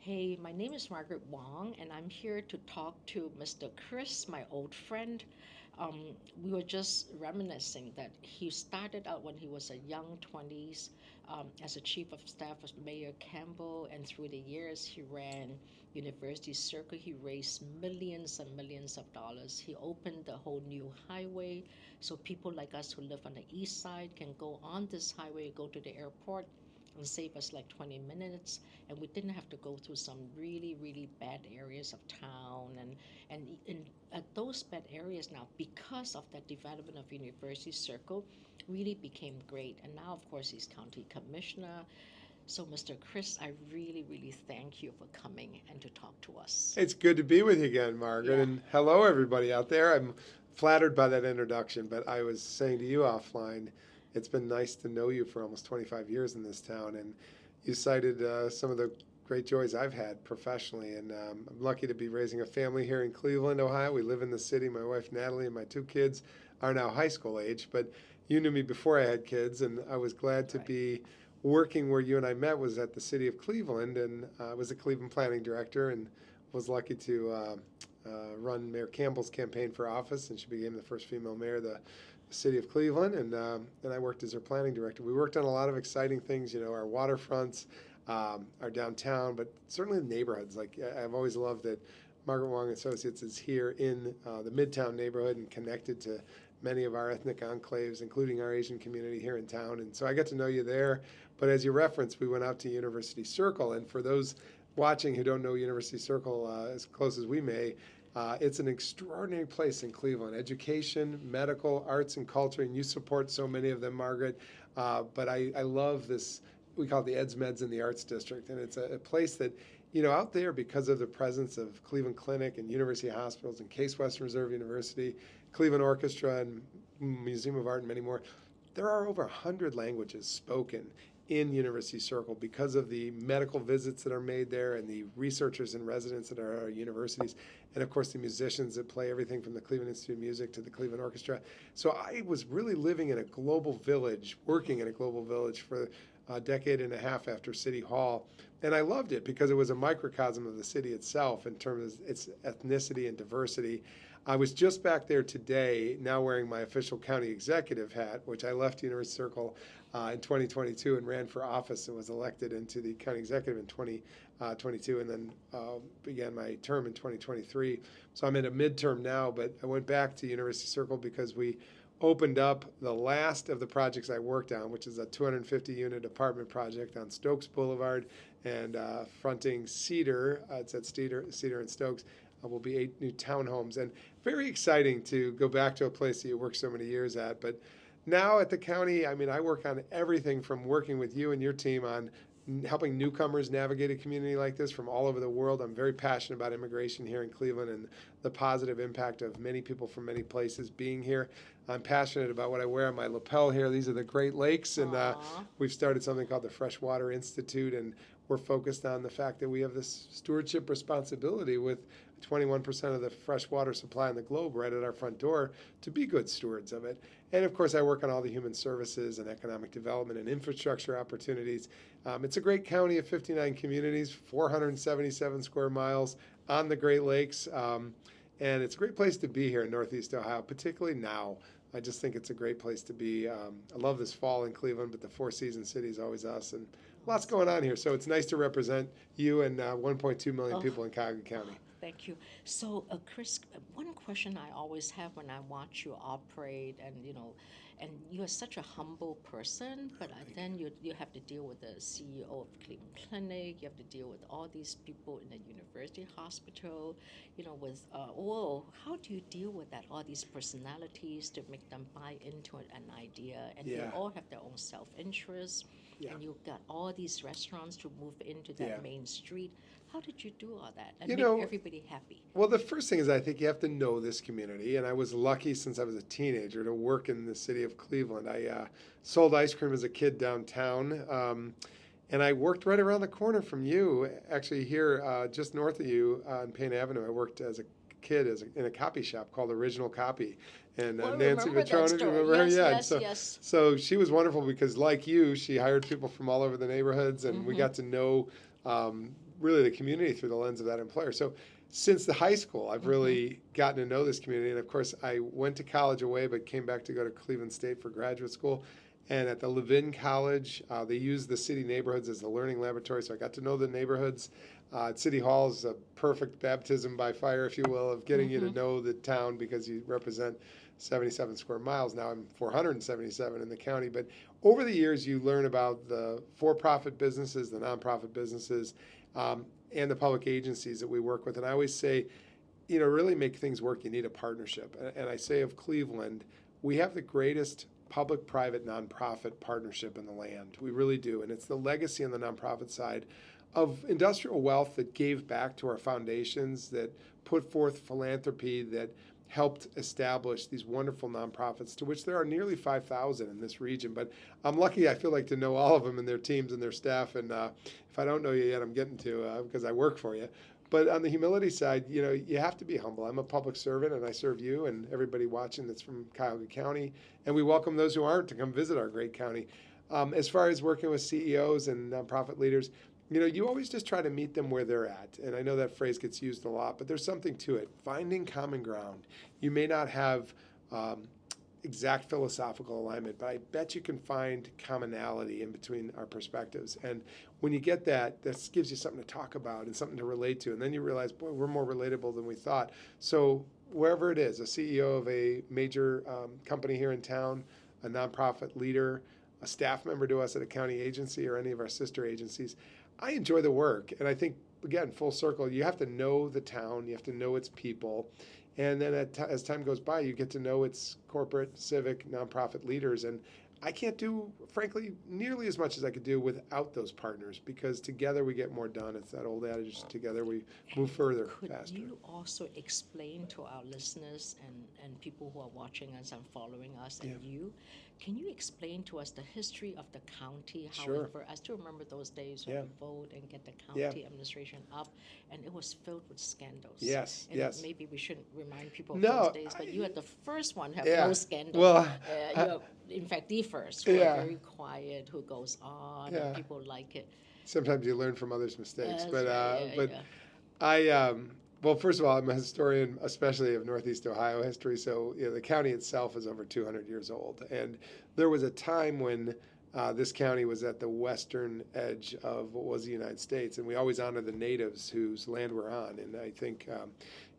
Hey, my name is Margaret Wong, and I'm here to talk to Mr. Chris, my old friend. We were just reminiscing that he started out when he was a young 20s as a chief of staff of Mayor Campbell, and through the years, he ran University Circle. He raised millions and millions of dollars. He opened the whole new highway so people like us who live on the east side can go on this highway, go to the airport, and save us like 20 minutes, and we didn't have to go through some really really bad areas of town, and in those bad areas now, because of that development of University Circle, really became great. And now of course he's county commissioner. So Mr. Chris, I really really thank you for coming and to talk to us. It's good to be with you again, Margaret. Yeah. And hello, everybody out there. I'm flattered by that introduction, but I was saying to you offline, it's been nice to know you for almost 25 years in this town. And you cited some of the great joys I've had professionally. And I'm lucky to be raising a family here in Cleveland, Ohio. We live in the city. My wife, Natalie, and my two kids are now high school age. But you knew me before I had kids, and I was glad to Right. be working where you and I met was at the city of Cleveland, and I was a Cleveland planning director and was lucky to run Mayor Campbell's campaign for office, and she became the first female mayor of the city of Cleveland, and I worked as her planning director. We worked on a lot of exciting things, our waterfronts, our downtown, but certainly the neighborhoods. Like I've always loved that Margaret Wong Associates is here in the Midtown neighborhood and connected to many of our ethnic enclaves, including our Asian community here in town. And so I got to know you there. But as you referenced, we went out to University Circle. And for those watching who don't know University Circle as close as we may, it's an extraordinary place in Cleveland. Education, medical, arts, and culture, and you support so many of them, Margaret. But I love this, we call it the Eds, Meds, and the Arts District. And it's a place that, out there, because of the presence of Cleveland Clinic and University Hospitals and Case Western Reserve University, Cleveland Orchestra and Museum of Art and many more, there are over 100 languages spoken in University Circle because of the medical visits that are made there and the researchers and residents that are at our universities, and of course the musicians that play everything from the Cleveland Institute of Music to the Cleveland Orchestra. So I was really living in a global village, working in a global village for a decade and a half after City Hall. And I loved it because it was a microcosm of the city itself in terms of its ethnicity and diversity. I was just back there today, now wearing my official county executive hat, which I left University Circle in 2022 and ran for office and was elected into the county executive in 2022, and then began my term in 2023. So I'm in a midterm now, but I went back to University Circle because we opened up the last of the projects I worked on, which is a 250-unit apartment project on Stokes Boulevard and fronting Cedar. It's at Cedar and Stokes. Will be 8 new townhomes, and very exciting to go back to a place that you worked so many years at. But now at the county, I mean, I work on everything from working with you and your team on helping newcomers navigate a community like this from all over the world. I'm very passionate about immigration here in Cleveland and the positive impact of many people from many places being here. I'm passionate about what I wear on my lapel here. These are the Great Lakes, and Aw. we've started something called the Freshwater Institute, and we're focused on the fact that we have this stewardship responsibility with 21% of the fresh water supply in the globe right at our front door to be good stewards of it. And of course, I work on all the human services and economic development and infrastructure opportunities. It's a great county of 59 communities, 477 square miles on the Great Lakes. And it's a great place to be here in Northeast Ohio, particularly now. I just think it's a great place to be. I love this fall in Cleveland, but the Four Seasons city is always us, and lots going on here. So it's nice to represent you and 1.2 million Oh, people in Cuyahoga County. thank you. So, Chris, one question I always have when I watch you operate, and you are such a humble person, but then you have to deal with the CEO of Cleveland Clinic, you have to deal with all these people in the university hospital, with, whoa, how do you deal with that, all these personalities to make them buy into an idea, and they Yeah, all have their own self-interest, yeah, and you've got all these restaurants to move into yeah. that main street. How did you do all that and You make know, everybody happy? well, the first thing is I think you have to know this community, and I was lucky since I was a teenager to work in the city of Cleveland. I sold ice cream as a kid downtown, and I worked right around the corner from you, actually here just north of you on Payne Avenue. I worked as a kid in a copy shop called Original Copy, and Oh, I Nancy remember that Vetrone, if you story. remember her, Yes, yeah. And yes, so, yes. so she was wonderful because, like you, she hired people from all over the neighborhoods, and we Mm-hmm. got to know. really the community through the lens of that employer. So since the high school, I've Mm-hmm. really gotten to know this community. And of course, I went to college away, but came back to go to Cleveland State for graduate school. And at the Levin College, they use the city neighborhoods as the learning laboratory. So I got to know the neighborhoods. At City Hall is a perfect baptism by fire, if you will, of getting you to Mm-hmm. know the town because you represent 77 square miles. Now I'm 477 in the county. But over the years, you learn about the for-profit businesses, the nonprofit businesses, and the public agencies that we work with. And I always say, really make things work, you need a partnership. And I say of Cleveland, we have the greatest public-private nonprofit partnership in the land. We really do. And it's the legacy on the nonprofit side of industrial wealth that gave back to our foundations, that put forth philanthropy, that helped establish these wonderful nonprofits, to which there are nearly 5,000 in this region. But I'm lucky, I feel like, to know all of them and their teams and their staff. And if I don't know you yet, I'm getting to because I work for you. But on the humility side, you have to be humble. I'm a public servant, and I serve you and everybody watching that's from Cuyahoga County. And we welcome those who aren't to come visit our great county. As far as working with CEOs and nonprofit leaders, you always just try to meet them where they're at. And I know that phrase gets used a lot, but there's something to it. Finding common ground. You may not have exact philosophical alignment, but I bet you can find commonality in between our perspectives. And when you get that, this gives you something to talk about and something to relate to. And then you realize, boy, we're more relatable than we thought. So wherever it is, a CEO of a major company here in town, a nonprofit leader, a staff member to us at a county agency or any of our sister agencies, I enjoy the work. And I think, again, full circle, you have to know the town, you have to know its people. And then as time goes by, you get to know its corporate, civic, nonprofit leaders. And I can't do, frankly, nearly as much as I could do without those partners, because together we get more done. It's that old adage, together we move further, Could faster. you also explain to our listeners and people who are watching us and following us Yeah. and you, can you explain to us the history of the county? Sure. However, I still remember those days when Yeah. we vote and get the Yeah. county administration up, and it was filled with scandals. Yes, And yes. maybe we shouldn't remind people of those No, days, but you are the first one have yeah. no scandal. Well, You're, in fact, the first who yeah. are very quiet, who goes on, Yeah. and people like it. Sometimes you learn from others' mistakes. That's But right. Yeah, but yeah. I well, first of all, I'm a historian, especially of Northeast Ohio history. So the county itself is over 200 years old, and there was a time when this county was at the western edge of what was the United States, and we always honor the natives whose land we're on. And I think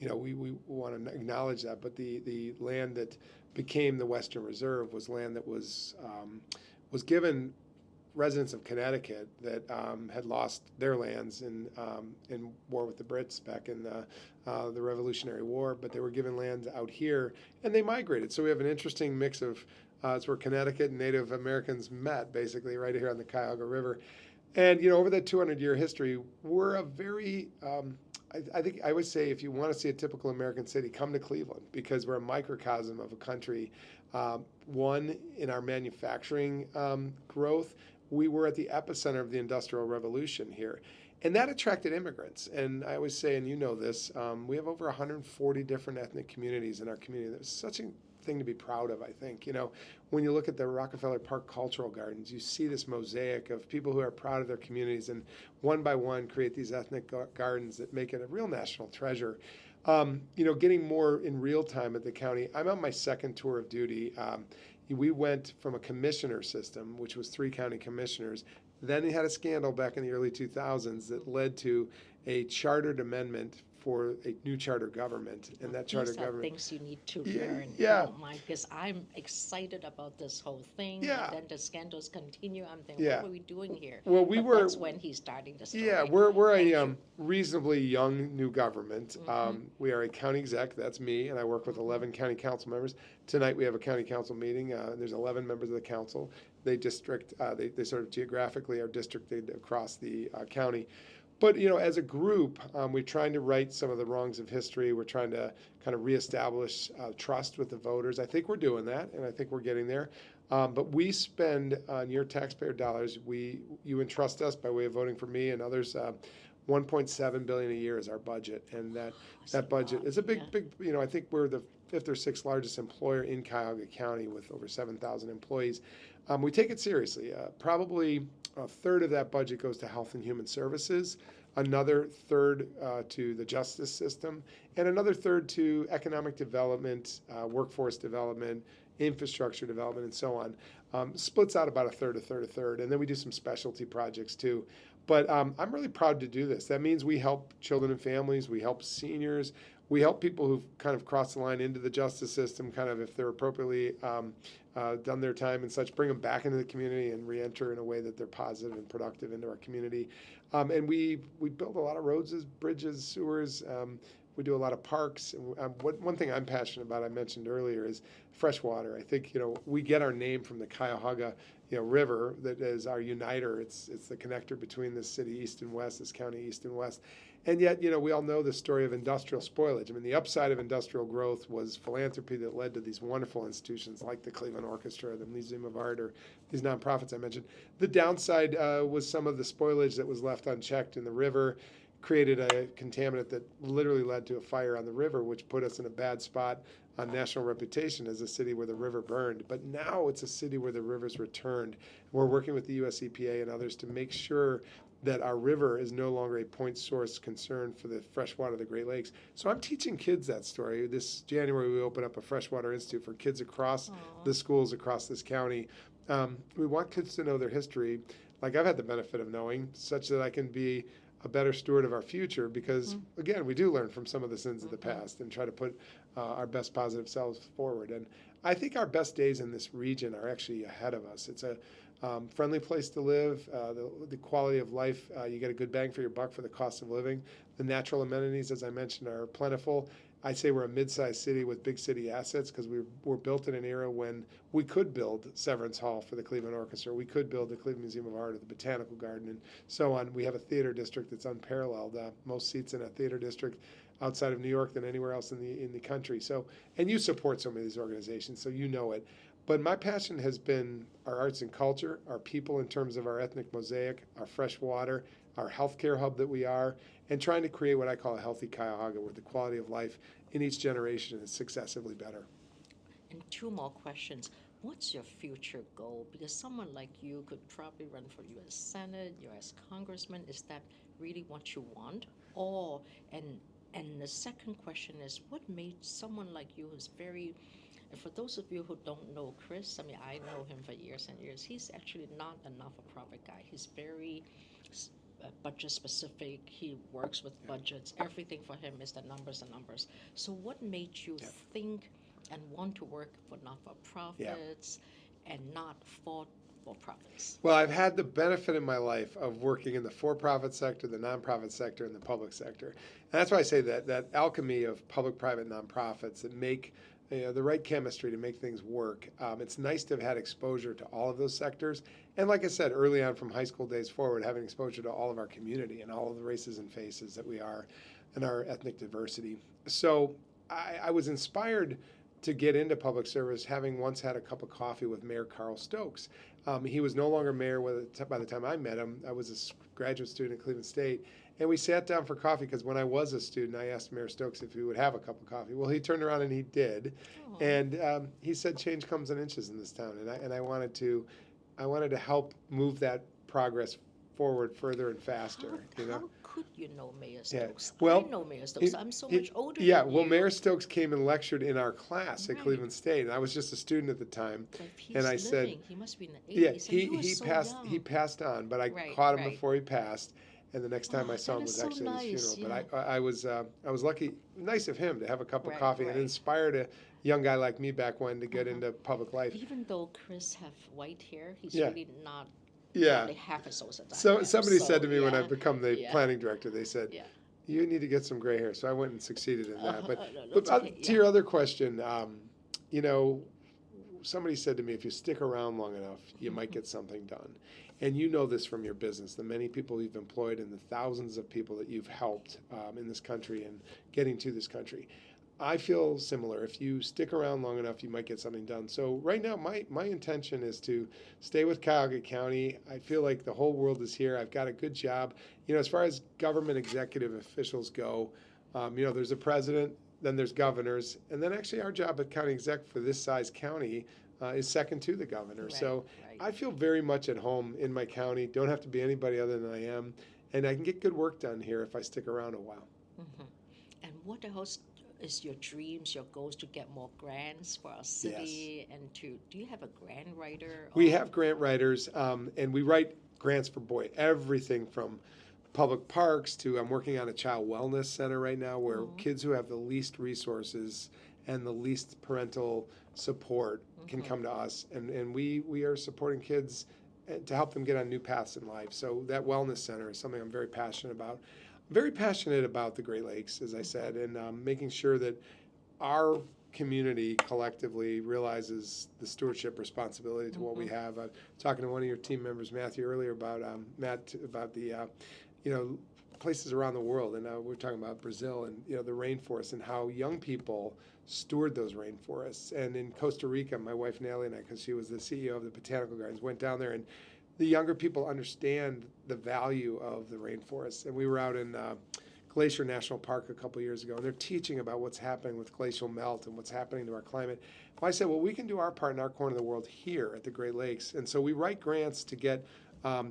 we want to acknowledge that. But the land that became the Western Reserve was land that was given residents of Connecticut that had lost their lands in war with the Brits back in the Revolutionary War, but they were given lands out here, and they migrated. So we have an interesting mix of it's where Connecticut and Native Americans met, basically, right here on the Cuyahoga River. And over that 200-year history, we're a very I think I would say, if you want to see a typical American city, come to Cleveland, because we're a microcosm of a country. One, in our manufacturing growth, we were at the epicenter of the Industrial Revolution here. And that attracted immigrants. And I always say, and you know this, we have over 140 different ethnic communities in our community. That's such a thing to be proud of, I think. When you look at the Rockefeller Park Cultural Gardens, you see this mosaic of people who are proud of their communities and one by one create these ethnic gardens that make it a real national treasure. Getting more in real time at the county, I'm on my second tour of duty. We went from a commissioner system, which was 3 county commissioners. Then they had a scandal back in the early 2000s that led to a chartered amendment for a new charter government, and that charter These are government. things you need to Yeah, learn. yeah. Oh my, because I'm excited about this whole thing. Yeah. And then the scandals continue. I'm thinking, Yeah. what are we doing here? Well, we But were. That's when he's starting the story. Yeah, we're Thank a you. reasonably young new government. Mhm. We are a county exec, that's me, and I work with 11 county council members. Tonight we have a county council meeting. There's 11 members of the council. They sort of geographically are districted across the county. But as a group, we're trying to right some of the wrongs of history. We're trying to kind of reestablish trust with the voters. I think we're doing that, and I think we're getting there. But we spend on your taxpayer dollars. You entrust us by way of voting for me and others. 1.7 billion a year is our budget, and That's a that budget lot, is a big, yeah. big. I think we're the 5th or 6th largest employer in Cuyahoga County with over 7,000 employees. We take it seriously. Probably a third of that budget goes to health and human services. another third to the justice system, and another third to economic development, workforce development, infrastructure development, and so on. Splits out about a third, a third, a third. And then we do some specialty projects too. But I'm really proud to do this. That means we help children and families, we help seniors, we help people who've kind of crossed the line into the justice system, kind of if they're appropriately done their time and such, bring them back into the community and re-enter in a way that they're positive and productive into our community. And we build a lot of roads, bridges, sewers. We do a lot of parks. One thing I'm passionate about, I mentioned earlier, is fresh water. I think we get our name from the Cuyahoga river that is our uniter. It's the connector between this city east and west, this county east and west. And yet, we all know the story of industrial spoilage. I mean, the upside of industrial growth was philanthropy that led to these wonderful institutions like the Cleveland Orchestra, the Museum of Art, or these nonprofits I mentioned. The downside was some of the spoilage that was left unchecked in the river, created a contaminant that literally led to a fire on the river, which put us in a bad spot on national reputation as a city where the river burned. But now it's a city where the river's returned. We're working with the US EPA and others to make sure that our river is no longer a point source concern for the freshwater of the Great Lakes. So I'm teaching kids that story. This January, we open up a freshwater institute for kids across the schools across this county. We want kids to know their history, like I've had the benefit of knowing, such that I can be a better steward of our future, because again, we do learn from some of the sins of the past and try to put our best positive selves forward. And I think our best days in this region are actually ahead of us. It's a friendly place to live, the quality of life, you get a good bang for your buck for the cost of living. The natural amenities, as I mentioned, are plentiful. I say we're a mid-sized city with big city assets because we were built in an era when we could build Severance Hall for the Cleveland Orchestra. We could build the Cleveland Museum of Art or the Botanical Garden and so on. We have a theater district that's unparalleled. Most seats in a theater district outside of New York than anywhere else in the country. So, and you support so many of these organizations, so you know it. But my passion has been our arts and culture, our people in terms of our ethnic mosaic, our fresh water, our healthcare hub that we are, and trying to create what I call a healthy Cuyahoga, where the quality of life in each generation is successively better. And two more questions. What's your future goal? Because someone like you could probably run for U.S. Senate, U.S. Congressman. Is that really what you want? Or, and the second question is, what made someone like you who's very, and for those of you who don't know Chris, I mean, I know him for years and years. He's actually not a not-for-profit guy. He's very budget specific. He works with budgets. Everything for him is the numbers and numbers. So what made you think and want to work for not-for-profits and not for-profits? Well, I've had the benefit in my life of working in the for-profit sector, the nonprofit sector, and the public sector. And that's why I say that alchemy of public-private nonprofits that make the right chemistry to make things work. It's nice to have had exposure to all of those sectors. And like I said, early on from high school days forward, having exposure to all of our community and all of the races and faces that we are and our ethnic diversity. So I was inspired to get into public service, having once had a cup of coffee with Mayor Carl Stokes. He was no longer mayor by the time I met him. I was a graduate student at Cleveland State. And we sat down for coffee because when I was a student, I asked Mayor Stokes if he would have a cup of coffee. Well, he turned around and he did. Aww. And he said, change comes in inches in this town. And I wanted to help move that progress forward further and faster. How could you know Mayor Stokes? Yeah. Well, I know Mayor Stokes. I'm so much older yeah, than well, you. Mayor Stokes came and lectured in our class at Cleveland State, and I was just a student at the time. But if he's and I living, said, he must be in the 80s. he passed on, but I caught him before he passed. And the next time I saw him was actually at his funeral. But I was lucky, nice of him to have a cup of coffee and inspired a young guy like me back when to get into public life. Even though Chris have white hair, he's really not half as old as I So am. somebody said to me when I become the planning director, they said, you need to get some gray hair. So I went and succeeded in that. But to your other question, somebody said to me, if you stick around long enough, you might get something done. And you know this from your business, the many people you've employed and the thousands of people that you've helped in this country and getting to this country. I feel similar. If you stick around long enough, you might get something done. So right now, my intention is to stay with Cuyahoga County. I feel like the whole world is here. I've got a good job. As far as government executive officials go, there's a president, then there's governors, and then actually our job at county exec for this size county is second to the governor. So I feel very much at home in my county. Don't have to be anybody other than I am. and I can get good work done here if I stick around a while. Hmm. And what else is your dreams, your goals to get more grants for our Yes. city and to, do you have a grant writer? We Or, have grant writers, and we write grants for everything from public parks to I'm working on a child wellness center right now where Mhm. kids who have the least resources and the least parental support can Mhm. come to us, and we are supporting kids to help them get on new paths in life. So that wellness center is something I'm very passionate about. I'm very passionate about the Great Lakes, as I said, and making sure that our community collectively realizes the stewardship responsibility to what we Mhm. have. Talking to one of your team members, Matthew, earlier about Matt about the you know places around the world, and we're talking about Brazil and the rainforest and how young people steward those rainforests. And in Costa Rica, my wife Natalie and I, because she was the CEO of the botanical gardens, went down there, and the younger people understand the value of the rainforests. And we were out in Glacier National Park a couple years ago, and they're teaching about what's happening with glacial melt and what's happening to our climate. Well, I said, well, we can do our part in our corner of the world here at the Great Lakes. And so we write grants to get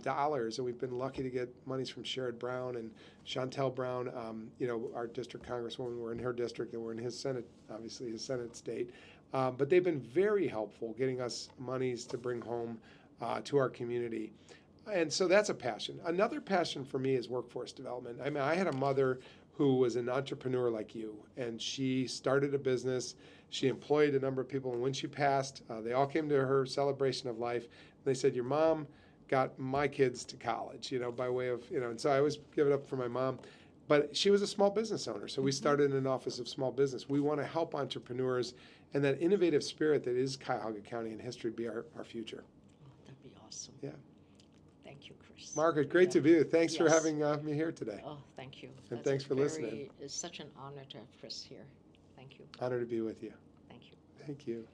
dollars, and we've been lucky to get monies from Sherrod Brown and Chantel Brown, our district congresswoman. We're in her district, and we're in his Senate, obviously his Senate state. But they've been very helpful getting us monies to bring home to our community. And so that's a passion. Another passion for me is workforce development. I mean, I had a mother who was an entrepreneur like you, and she started a business. She employed a number of people, and when she passed, they all came to her celebration of life. They said, "Your mom got my kids to college," by way of, and so I always give it up for my mom. But she was a small business owner, so we started an office of small business. We want to help entrepreneurs and that innovative spirit that is Cuyahoga County and history be our future. oh, that'd be awesome. Yeah. Thank you, Chris. Margaret, great Yeah. to be with you. Thanks for Yes. having me here today. Oh, thank you. And That's thanks for listening. It's such an honor to have Chris here. Thank you. Honor to be with you. Thank you. Thank you.